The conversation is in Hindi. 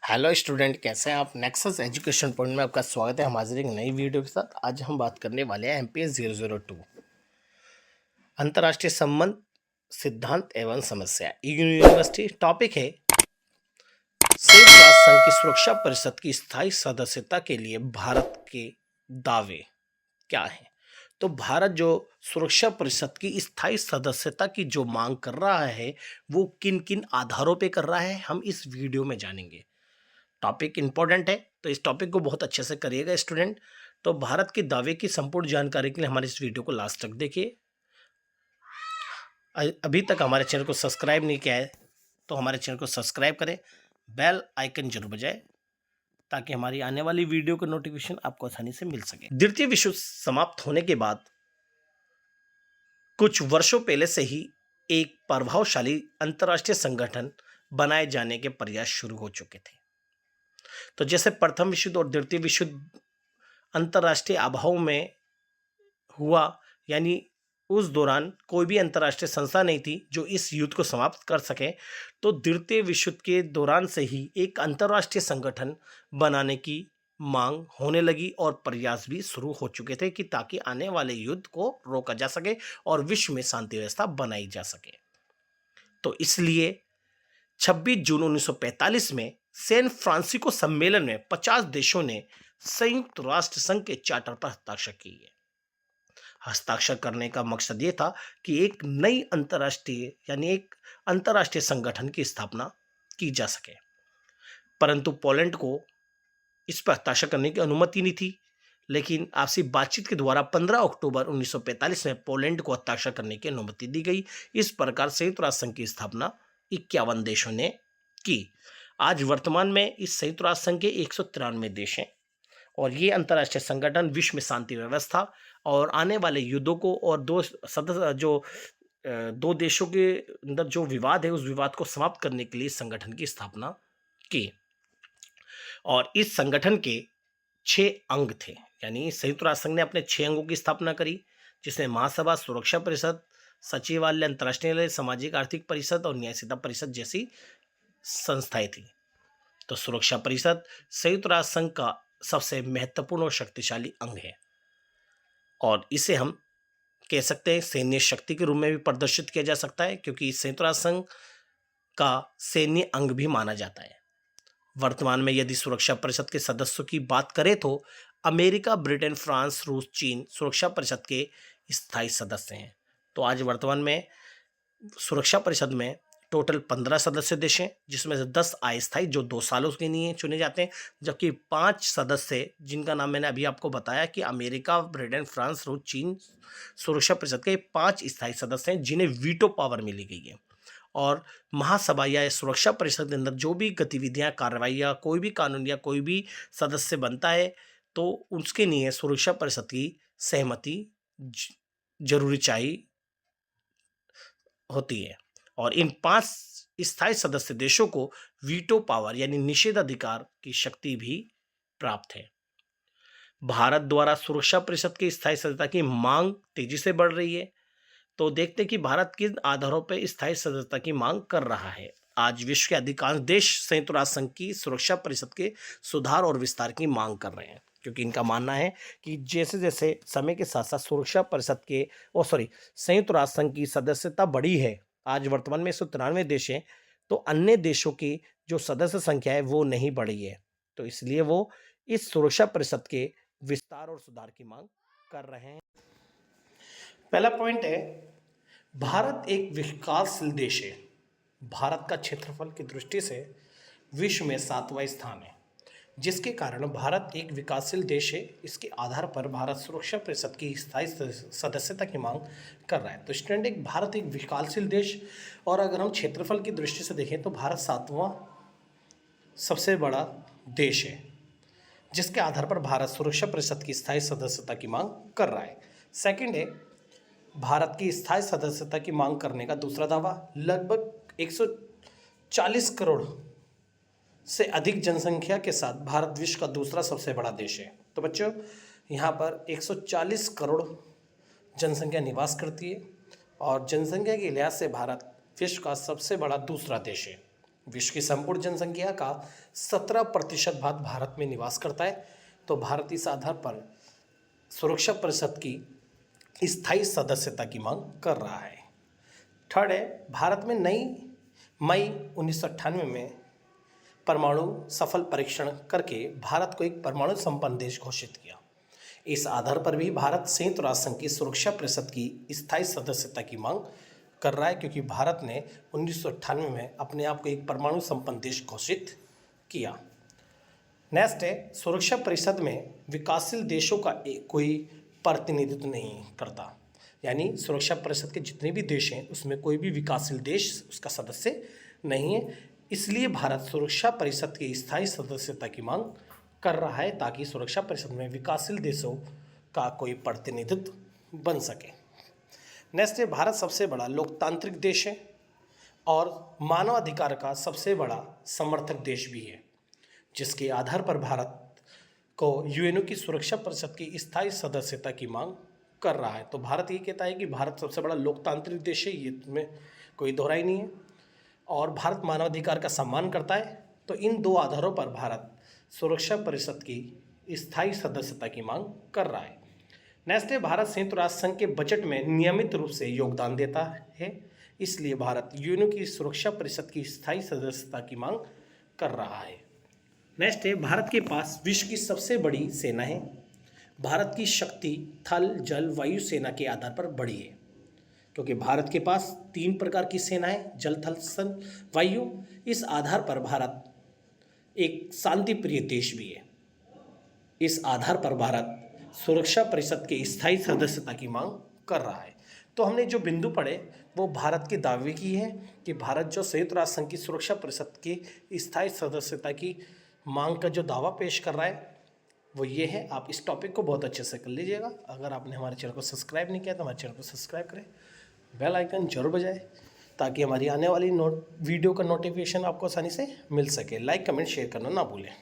हेलो स्टूडेंट, कैसे हैं आप। नेक्सस एजुकेशन पॉइंट में आपका स्वागत है। हम हाजिर एक नई वीडियो के साथ। आज हम बात करने वाले हैं MPS 002 अंतर्राष्ट्रीय संबंध सिद्धांत एवं समस्या। यूनिवर्सिटी टॉपिक है संयुक्त राष्ट्र संघ की सुरक्षा परिषद की स्थायी सदस्यता के लिए भारत के दावे क्या हैं। तो भारत जो सुरक्षा परिषद की स्थायी सदस्यता की जो मांग कर रहा है वो किन किन आधारों पे कर रहा है, हम इस वीडियो में जानेंगे। टॉपिक इंपॉर्टेंट है तो इस टॉपिक को बहुत अच्छे से करिएगा स्टूडेंट। तो भारत के दावे की संपूर्ण जानकारी के लिए हमारे इस वीडियो को लास्ट तक देखिए। अभी तक हमारे चैनल को सब्सक्राइब नहीं किया है तो हमारे चैनल को सब्सक्राइब करें, बेल आइकन जरूर बजाएं ताकि हमारी आने वाली वीडियो का नोटिफिकेशन आपको आसानी से मिल सके। द्वितीय विश्व समाप्त होने के बाद कुछ वर्षों पहले से ही एक प्रभावशाली अंतर्राष्ट्रीय संगठन बनाए जाने के प्रयास शुरू हो चुके थे। तो जैसे प्रथम विश्व युद्ध और द्वितीय विश्व युद्ध अंतर्राष्ट्रीय अभाव में हुआ, यानी उस दौरान कोई भी अंतर्राष्ट्रीय संस्था नहीं थी जो इस युद्ध को समाप्त कर सके, तो द्वितीय विश्व युद्ध के दौरान से ही एक अंतर्राष्ट्रीय संगठन बनाने की मांग होने लगी और प्रयास भी शुरू हो चुके थे कि ताकि आने वाले युद्ध को रोका जा सके और विश्व में शांति व्यवस्था बनाई जा सके। तो इसलिए 26 जून 1945 में सैन फ्रांसिस्को सम्मेलन में 50 देशों ने संयुक्त राष्ट्र संघ के चार्टर पर हस्ताक्षर किए। हस्ताक्षर करने का मकसद ये था कि एक नई एक अंतर्राष्ट्रीय संगठन की स्थापना की जा सके। परंतु पोलैंड को इस पर हस्ताक्षर करने की अनुमति नहीं थी, लेकिन आपसी बातचीत के द्वारा 15 अक्टूबर 1945 में पोलैंड को हस्ताक्षर करने की अनुमति दी गई। इस प्रकार संयुक्त राष्ट्र संघ की स्थापना 51 देशों ने की। आज वर्तमान में इस संयुक्त राष्ट्र संघ के 193 देश हैं और ये अंतर्राष्ट्रीय संगठन विश्व में शांति व्यवस्था और आने वाले युद्धों को और दो देशों के अंदर जो विवाद है उस विवाद को समाप्त करने के लिए संगठन की स्थापना की। और इस संगठन के 6 अंग थे, यानी संयुक्त राष्ट्र संघ ने अपने 6 अंगों की स्थापना करी, जिसमें महासभा, सुरक्षा परिषद, सचिवालय, अंतर्राष्ट्रीय न्यायालय, सामाजिक आर्थिक परिषद और न्यायिक परिषद जैसी संस्थाएं थी। तो सुरक्षा परिषद संयुक्त राष्ट्र संघ का सबसे महत्वपूर्ण और शक्तिशाली अंग है और इसे हम कह सकते हैं सैन्य शक्ति के रूप में भी प्रदर्शित किया जा सकता है, क्योंकि संयुक्त राष्ट्र संघ का सैन्य अंग भी माना जाता है। वर्तमान में यदि सुरक्षा परिषद के सदस्यों की बात करें तो अमेरिका, ब्रिटेन, फ्रांस, रूस, चीन सुरक्षा परिषद के स्थायी सदस्य हैं। तो आज वर्तमान में सुरक्षा परिषद में टोटल 15 सदस्य देश हैं, जिसमें से 10 अस्थायी जो 2 सालों के लिए चुने जाते हैं, जबकि 5 सदस्य जिनका नाम मैंने अभी आपको बताया कि अमेरिका, ब्रिटेन, फ्रांस, रूस, चीन सुरक्षा परिषद के 5 स्थायी सदस्य हैं जिन्हें वीटो पावर मिली गई है। और महासभा या सुरक्षा परिषद के अंदर जो भी गतिविधियां, कार्रवाइयां, कोई भी कानून या कोई भी सदस्य बनता है तो उसके लिए सुरक्षा परिषद की सहमति जरूरी चाहिए होती है। और इन 5 स्थायी सदस्य देशों को वीटो पावर यानी निषेधाधिकार की शक्ति भी प्राप्त है। भारत द्वारा सुरक्षा परिषद की स्थायी सदस्यता की मांग तेजी से बढ़ रही है। तो देखते हैं कि भारत किन आधारों पर स्थायी सदस्यता की मांग कर रहा है। आज विश्व के अधिकांश देश संयुक्त राष्ट्र संघ की सुरक्षा परिषद के सुधार और विस्तार की मांग कर रहे हैं, क्योंकि इनका मानना है कि जैसे जैसे समय के साथ साथ सुरक्षा परिषद के संयुक्त राष्ट्र संघ की सदस्यता बढ़ी है, आज वर्तमान में 193 देश हैं, तो अन्य देशों की जो सदस्य संख्या है वो नहीं बढ़ी है। तो इसलिए वो इस सुरक्षा परिषद के विस्तार और सुधार की मांग कर रहे हैं। पहला पॉइंट है, भारत एक विकासशील देश है। भारत का क्षेत्रफल की दृष्टि से विश्व में 7वां स्थान है, जिसके कारण भारत एक विकासशील देश है। इसके आधार पर भारत सुरक्षा परिषद की स्थायी सदस्यता की मांग कर रहा है। तो स्टूडेंट, भारत एक विकासशील देश, और अगर हम क्षेत्रफल की दृष्टि से देखें तो भारत 7वां सबसे बड़ा देश है, जिसके आधार पर भारत सुरक्षा परिषद की स्थायी सदस्यता की मांग कर रहा है। सेकंड है, भारत की स्थायी सदस्यता की मांग करने का दूसरा दावा, लगभग 140 करोड़ से अधिक जनसंख्या के साथ भारत विश्व का दूसरा सबसे बड़ा देश है। तो बच्चों, यहाँ पर 140 करोड़ जनसंख्या निवास करती है और जनसंख्या के लिहाज से भारत विश्व का सबसे बड़ा दूसरा देश है, विश्व की संपूर्ण जनसंख्या का 17% भाग भारत में निवास करता है। तो भारत इस आधार पर सुरक्षा परिषद की स्थायी सदस्यता की मांग कर रहा है। थर्ड है, भारत में मई 1998 में परमाणु सफल परीक्षण करके भारत को एक परमाणु संपन्न देश घोषित किया। इस आधार पर भी भारत संयुक्त राष्ट्र संघ की सुरक्षा परिषद की स्थायी सदस्यता की मांग कर रहा है, क्योंकि भारत ने 1998 में अपने आप को एक परमाणु संपन्न देश घोषित किया। नेक्स्ट है, सुरक्षा परिषद में विकासशील देशों का कोई प्रतिनिधित्व नहीं करता, यानी सुरक्षा परिषद के जितने भी देश हैं उसमें कोई भी विकासशील देश उसका सदस्य नहीं है। इसलिए भारत सुरक्षा परिषद की स्थायी सदस्यता की मांग कर रहा है, ताकि सुरक्षा परिषद में विकासशील देशों का कोई प्रतिनिधित्व बन सके। नेक्स्ट है, भारत सबसे बड़ा लोकतांत्रिक देश है और मानवाधिकार का सबसे बड़ा समर्थक देश भी है, जिसके आधार पर भारत को यूएनओ की सुरक्षा परिषद की स्थायी सदस्यता की मांग कर रहा है। तो भारत ये कहता है कि भारत सबसे बड़ा लोकतांत्रिक देश है, ये में कोई दोहराई नहीं है, और भारत मानवाधिकार का सम्मान करता है। तो इन दो आधारों पर भारत सुरक्षा परिषद की स्थायी सदस्यता की मांग कर रहा है। नेक्स्ट है, भारत संयुक्त राष्ट्र संघ के बजट में नियमित रूप से योगदान देता है, इसलिए भारत यूएनओ की सुरक्षा परिषद की स्थायी सदस्यता की मांग कर रहा है। नेक्स्ट है, भारत के पास विश्व की सबसे बड़ी सेना है। भारत की शक्ति थल, जल, वायु सेना के आधार पर बड़ी है, क्योंकि भारत के पास 3 प्रकार की सेना है, जल, थल, वायु। इस आधार पर भारत एक शांति प्रिय देश भी है। इस आधार पर भारत सुरक्षा परिषद के स्थायी सदस्यता की मांग कर रहा है। तो हमने जो बिंदु पढ़े वो भारत के दावे की है कि भारत जो संयुक्त राष्ट्र संघ की सुरक्षा परिषद की स्थायी सदस्यता की मांग का जो दावा पेश कर रहा है वो ये है। आप इस टॉपिक को बहुत अच्छे से कर लीजिएगा। अगर आपने हमारे चैनल को सब्सक्राइब नहीं किया तो हमारे चैनल को सब्सक्राइब करें, बेल आइकन जरूर बजाएं, ताकि हमारी आने वाली वीडियो का नोटिफिकेशन आपको आसानी से मिल सके। लाइक, कमेंट, शेयर करना ना भूलें।